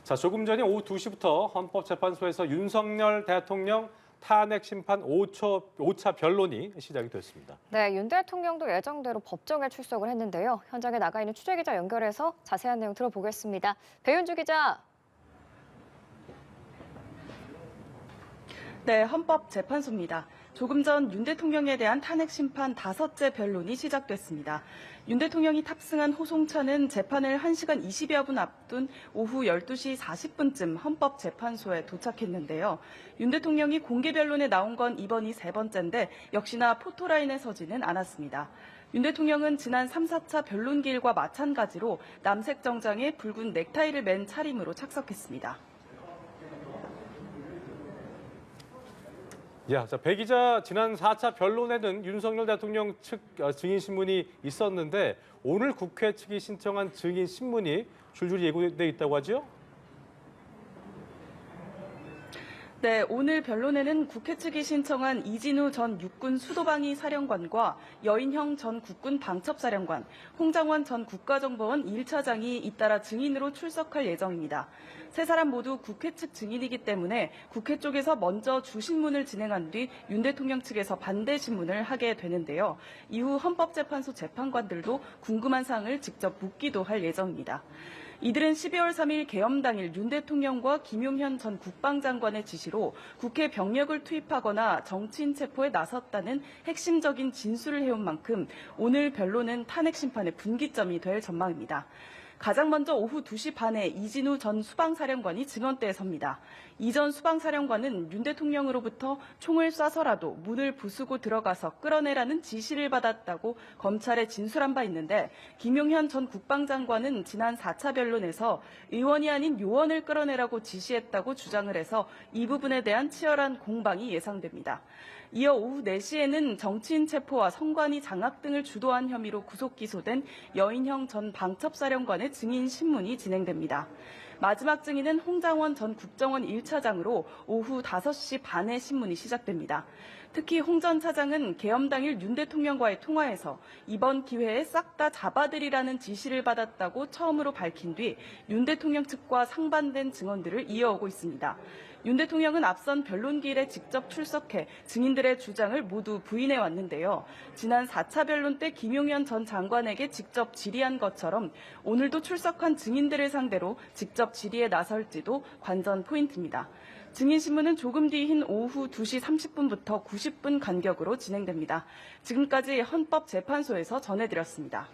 자, 조금 전에 오후 2시부터 헌법재판소에서 윤석열 대통령 탄핵 심판 5차 변론이 시작이 됐습니다. 네, 윤 대통령도 예정대로 법정에 출석을 했는데요. 현장에 나가 있는 취재기자 연결해서 자세한 내용 들어보겠습니다. 배윤주 기자. 네, 헌법재판소입니다. 조금 전 윤 대통령에 대한 탄핵 심판 5째 변론이 시작됐습니다. 윤 대통령이 탑승한 호송차는 재판을 1시간 20여 분 앞둔 오후 12시 40분쯤 헌법재판소에 도착했는데요. 윤 대통령이 공개 변론에 나온 건 이번이 3번째인데 역시나 포토라인에 서지는 않았습니다. 윤 대통령은 지난 3, 4차 변론기일과 마찬가지로 남색 정장에 붉은 넥타이를 맨 차림으로 착석했습니다. 자, 배 기자, 지난 4차 변론에는 윤석열 대통령 측 증인 신문이 있었는데 오늘 국회 측이 신청한 증인 신문이 줄줄이 예고돼 있다고 하죠? 네, 오늘 변론에는 국회 측이 신청한 이진우 전 육군 수도방위 사령관과 여인형 전 국군 방첩사령관, 홍장원 전 국가정보원 1차장이 잇따라 증인으로 출석할 예정입니다. 세 사람 모두 국회 측 증인이기 때문에 국회 쪽에서 먼저 주신문을 진행한 뒤 윤 대통령 측에서 반대 신문을 하게 되는데요. 이후 헌법재판소 재판관들도 궁금한 사항을 직접 묻기도 할 예정입니다. 이들은 12월 3일 계엄 당일 윤 대통령과 김용현 전 국방장관의 지시로 국회 병력을 투입하거나 정치인 체포에 나섰다는 핵심적인 진술을 해온 만큼 오늘 변론은 탄핵 심판의 분기점이 될 전망입니다. 가장 먼저 오후 2시 반에 이진우 전 수방사령관이 증언대에 섭니다. 이 전 수방사령관은 윤 대통령으로부터 총을 쏴서라도 문을 부수고 들어가서 끌어내라는 지시를 받았다고 검찰에 진술한 바 있는데 김용현 전 국방장관은 지난 4차 변론에서 의원이 아닌 요원을 끌어내라고 지시했다고 주장을 해서 이 부분에 대한 치열한 공방이 예상됩니다. 이어 오후 4시에는 정치인 체포와 선관위 장악 등을 주도한 혐의로 구속 기소된 여인형 전 방첩사령관의 증인 신문이 진행됩니다. 마지막 증인은 홍장원 전 국정원 1차장으로 오후 5시 반에 신문이 시작됩니다. 특히 홍 전 차장은 계엄 당일 윤 대통령과의 통화에서 이번 기회에 싹 다 잡아들이라는 지시를 받았다고 처음으로 밝힌 뒤 윤 대통령 측과 상반된 증언들을 이어오고 있습니다. 윤 대통령은 앞선 변론기일에 직접 출석해 증인들의 주장을 모두 부인해 왔는데요. 지난 4차 변론 때 김용현 전 장관에게 직접 질의한 것처럼 오늘도 출석한 증인들을 상대로 직접 질의에 나설지도 관전 포인트입니다. 증인신문은 조금 뒤인 오후 2시 30분부터 90분 간격으로 진행됩니다. 지금까지 헌법재판소에서 전해드렸습니다.